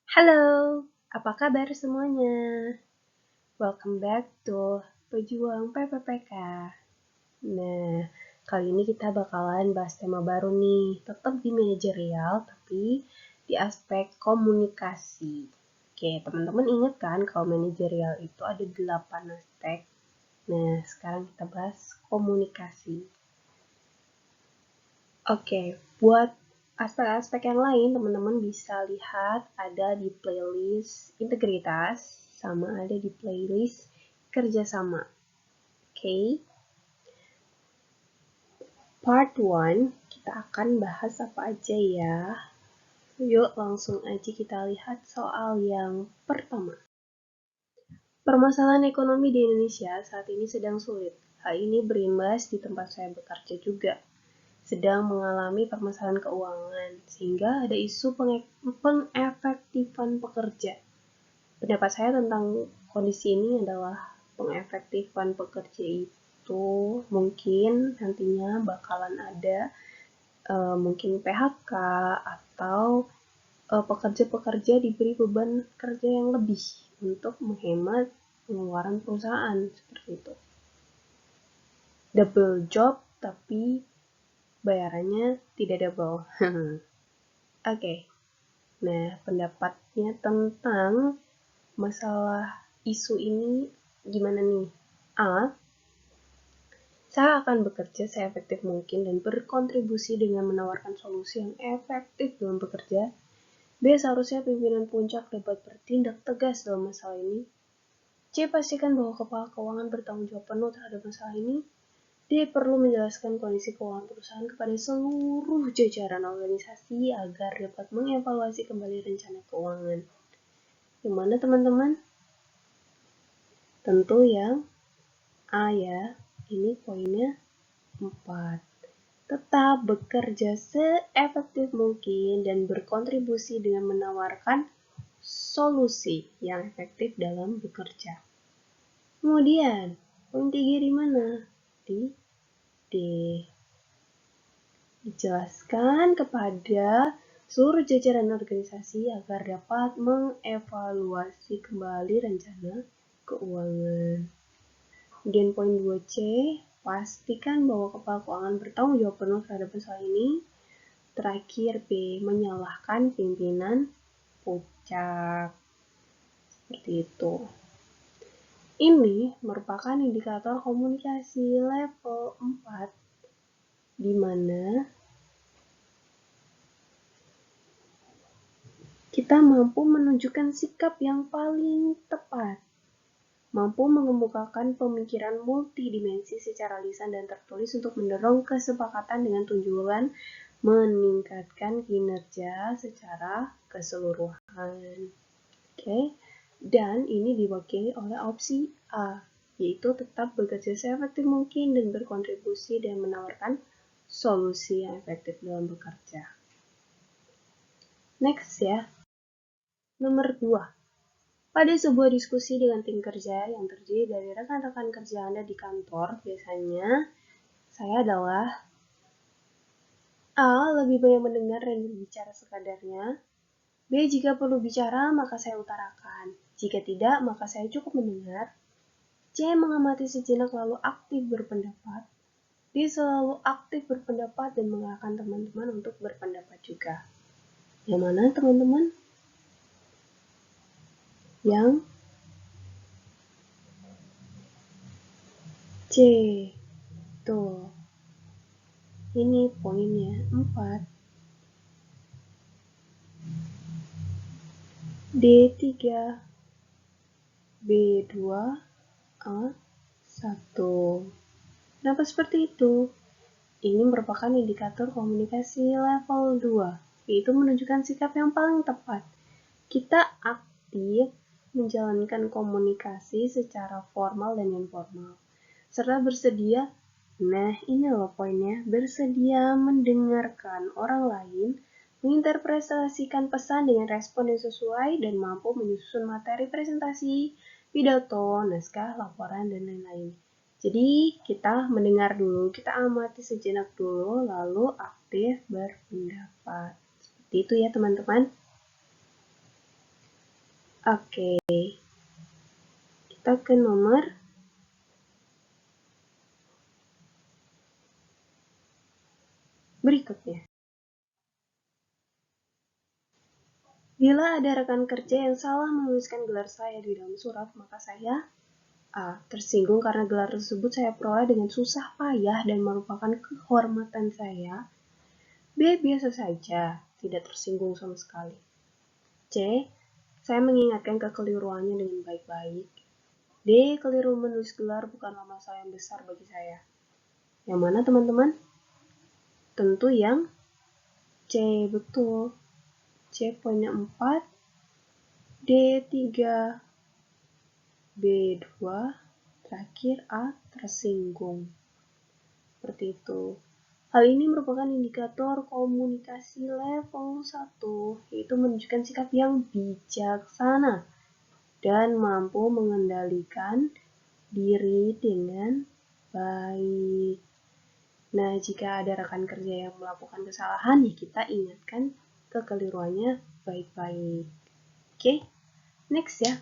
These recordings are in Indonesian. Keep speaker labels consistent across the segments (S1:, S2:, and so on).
S1: Halo, apa kabar semuanya? Welcome back to Pejuang PPPK. Nah, kali ini kita bakalan bahas tema baru nih, tetap di manajerial tapi di aspek komunikasi. Oke, teman-teman ingat kan kalau manajerial itu ada 8 aspek. Nah, sekarang kita bahas komunikasi. Oke, buat aspek-aspek yang lain, teman-teman bisa lihat ada di playlist integritas, sama ada di playlist kerjasama. Oke, part 1, kita akan bahas apa aja ya. Yuk langsung aja kita lihat soal yang pertama. Permasalahan ekonomi di Indonesia saat ini sedang sulit. Hal ini berimbas di tempat saya bekerja juga. Sedang mengalami permasalahan keuangan, sehingga ada isu pengefektifan pekerja. Pendapat saya tentang kondisi ini adalah pengefektifan pekerja itu mungkin nantinya bakalan ada mungkin PHK atau pekerja-pekerja diberi beban kerja yang lebih untuk menghemat pengeluaran perusahaan seperti itu. Double job tapi bayarannya tidak double. Oke. Nah, pendapatnya tentang masalah isu ini gimana nih? A. Saya akan bekerja seefektif mungkin dan berkontribusi dengan menawarkan solusi yang efektif dalam bekerja. B. Seharusnya pimpinan puncak dapat bertindak tegas dalam masalah ini. C. Pastikan bahwa kepala keuangan bertanggung jawab penuh terhadap masalah ini. D. Perlu menjelaskan kondisi keuangan perusahaan kepada seluruh jajaran organisasi agar dapat mengevaluasi kembali rencana keuangan. Yang mana teman-teman? Tentu yang A ya, ini poinnya 4. Tetap bekerja seefektif mungkin dan berkontribusi dengan menawarkan solusi yang efektif dalam bekerja. Kemudian, poin 3 di mana? Di D. Dijelaskan kepada seluruh jajaran organisasi agar dapat mengevaluasi kembali rencana keuangan. Kemudian poin 2C, pastikan bahwa kepala keuangan bertanggung jawab penuh terhadap masalah ini. Terakhir B, menyalahkan pimpinan puncak. Seperti itu. Ini merupakan indikator komunikasi level 4 di mana kita mampu menunjukkan sikap yang paling tepat, mampu mengemukakan pemikiran multidimensi secara lisan dan tertulis untuk mendorong kesepakatan dengan tujuan meningkatkan kinerja secara keseluruhan. Oke, dan ini diwakili oleh opsi A, yaitu tetap bekerja seefektif mungkin dan berkontribusi dan menawarkan solusi yang efektif dalam bekerja. Next ya. Nomor 2. Pada sebuah diskusi dengan tim kerja yang terdiri dari rekan-rekan kerja Anda di kantor, biasanya saya adalah A. Lebih banyak mendengar dan berbicara sekadarnya. B. Jika perlu bicara, maka saya utarakan. Jika tidak, maka saya cukup mendengar. C. Mengamati sejenak lalu aktif berpendapat. D. Selalu aktif berpendapat dan mengarahkan teman-teman untuk berpendapat juga. Yang mana teman-teman? Yang C. Tuh. Ini poinnya 4. D3, B2, A1. Kenapa seperti itu? Ini merupakan indikator komunikasi level 2, yaitu menunjukkan sikap yang paling tepat. Kita aktif menjalankan komunikasi secara formal dan informal, serta bersedia, nah ini loh poinnya, bersedia mendengarkan orang lain, menginterpretasikan pesan dengan respon yang sesuai, dan mampu menyusun materi presentasi, pidato, naskah, laporan, dan lain-lain. Jadi kita mendengar dulu, kita amati sejenak dulu, lalu aktif berpendapat. Seperti itu ya teman-teman. Oke, kita ke nomor berikutnya. Bila ada rekan kerja yang salah menuliskan gelar saya di dalam surat, maka saya A. Tersinggung karena gelar tersebut saya peroleh dengan susah payah dan merupakan kehormatan saya. B. Biasa saja, tidak tersinggung sama sekali. C. Saya mengingatkan kekeliruannya dengan baik-baik. D. Keliru menulis gelar bukanlah masalah yang besar bagi saya. Yang mana teman-teman? Tentu yang C, betul. C poinnya 4, D 3, B 2, terakhir A tersinggung. Seperti itu. Hal ini merupakan indikator komunikasi level 1, yaitu menunjukkan sikap yang bijaksana dan mampu mengendalikan diri dengan baik. Nah, jika ada rekan kerja yang melakukan kesalahan, ya kita ingatkan kekeliruannya baik-baik. Oke, next ya.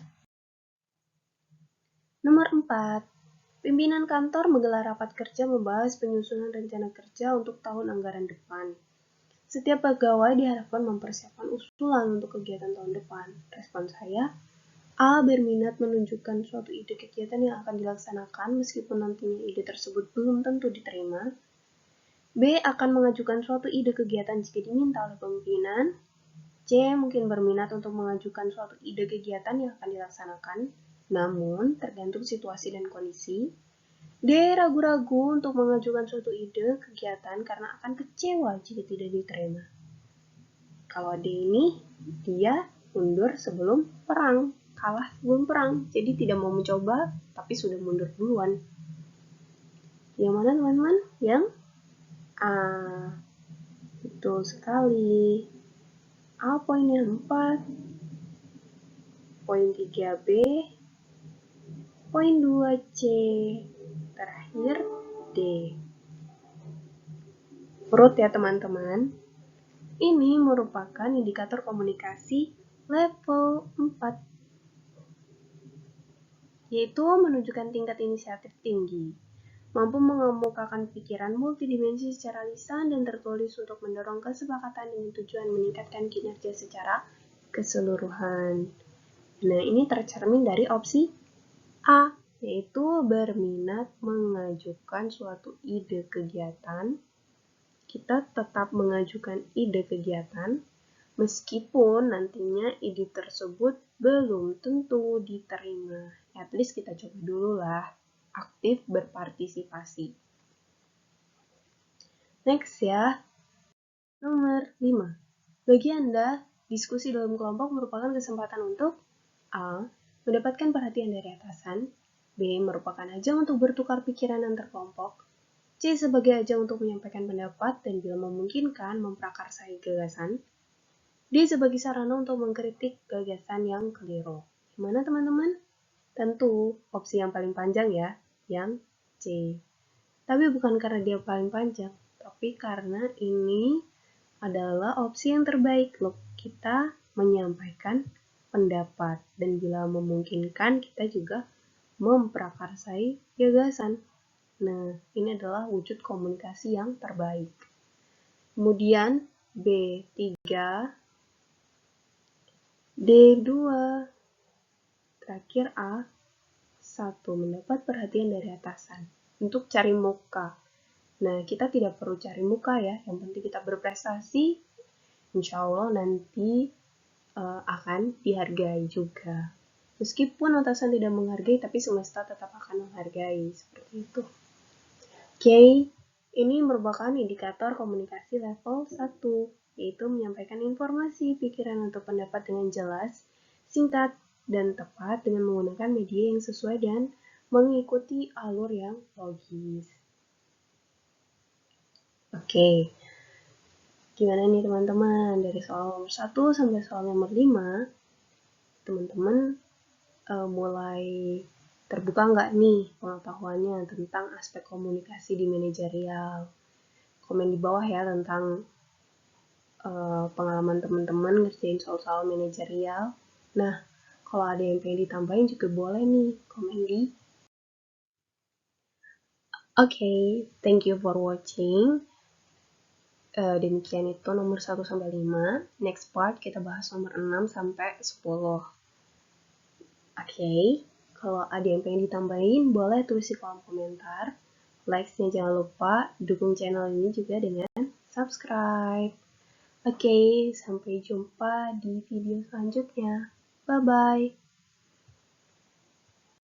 S1: Nomor 4. Pimpinan kantor menggelar rapat kerja membahas penyusunan rencana kerja untuk tahun anggaran depan. Setiap pegawai diharapkan mempersiapkan usulan untuk kegiatan tahun depan. Respon saya, A. Berminat menunjukkan suatu ide kegiatan yang akan dilaksanakan meskipun nantinya ide tersebut belum tentu diterima. B. Akan mengajukan suatu ide kegiatan jika diminta oleh pimpinan. C. Mungkin berminat untuk mengajukan suatu ide kegiatan yang akan dilaksanakan, namun tergantung situasi dan kondisi. D. Ragu-ragu untuk mengajukan suatu ide kegiatan karena akan kecewa jika tidak diterima. Kalau D ini, dia mundur sebelum perang, kalah sebelum perang, jadi tidak mau mencoba, tapi sudah mundur duluan. Yang mana teman-teman? Yang A. Betul sekali. A poinnya 4, poin 3B, poin 2C, terakhir D. Urut ya teman-teman. Ini merupakan indikator komunikasi level 4, yaitu menunjukkan tingkat inisiatif tinggi, mampu mengemukakan pikiran multidimensi secara lisan dan tertulis untuk mendorong kesepakatan dengan tujuan meningkatkan kinerja secara keseluruhan. Nah, ini tercermin dari opsi A, yaitu berminat mengajukan suatu ide kegiatan. Kita tetap mengajukan ide kegiatan, meskipun nantinya ide tersebut belum tentu diterima. At least kita coba dulu lah, aktif berpartisipasi. Next ya, nomor 5. Bagi Anda, diskusi dalam kelompok merupakan kesempatan untuk A. Mendapatkan perhatian dari atasan. B. Merupakan ajang untuk bertukar pikiran antar kelompok. C. Sebagai ajang untuk menyampaikan pendapat dan bila memungkinkan memprakarsai gagasan. D. Sebagai sarana untuk mengkritik gagasan yang keliru. Gimana teman-teman? Tentu opsi yang paling panjang ya, yang C. Tapi bukan karena dia paling panjang, tapi karena ini adalah opsi yang terbaik loh. Kita menyampaikan pendapat dan bila memungkinkan kita juga memprakarsai gagasan. Nah, ini adalah wujud komunikasi yang terbaik. Kemudian B3, D2, terakhir A1, mendapat perhatian dari atasan untuk cari muka. Nah, kita tidak perlu cari muka ya, yang penting kita berprestasi, insya Allah nanti akan dihargai juga. Meskipun atasan tidak menghargai, tapi semesta tetap akan menghargai, seperti itu. Oke, ini merupakan indikator komunikasi level 1, yaitu menyampaikan informasi, pikiran, atau pendapat dengan jelas, singkat, dan tepat dengan menggunakan media yang sesuai dan mengikuti alur yang logis. Oke, gimana nih teman-teman? Dari soal nomor 1 sampai soal nomor 5, teman-teman mulai terbuka nggak nih pengetahuannya tentang aspek komunikasi di manajerial? Komen di bawah ya tentang pengalaman teman-teman ngerjain soal-soal manajerial. Nah, Kalau ada yang pengen ditambahin juga boleh nih, komen di. Oke, thank you for watching. Demikian itu nomor 1-5. Next part kita bahas nomor 6-10. Oke, kalau ada yang pengen ditambahin, boleh tulis di kolom komentar. Likes-nya jangan lupa, dukung channel ini juga dengan subscribe. Oke, sampai jumpa di video selanjutnya. Bye-bye.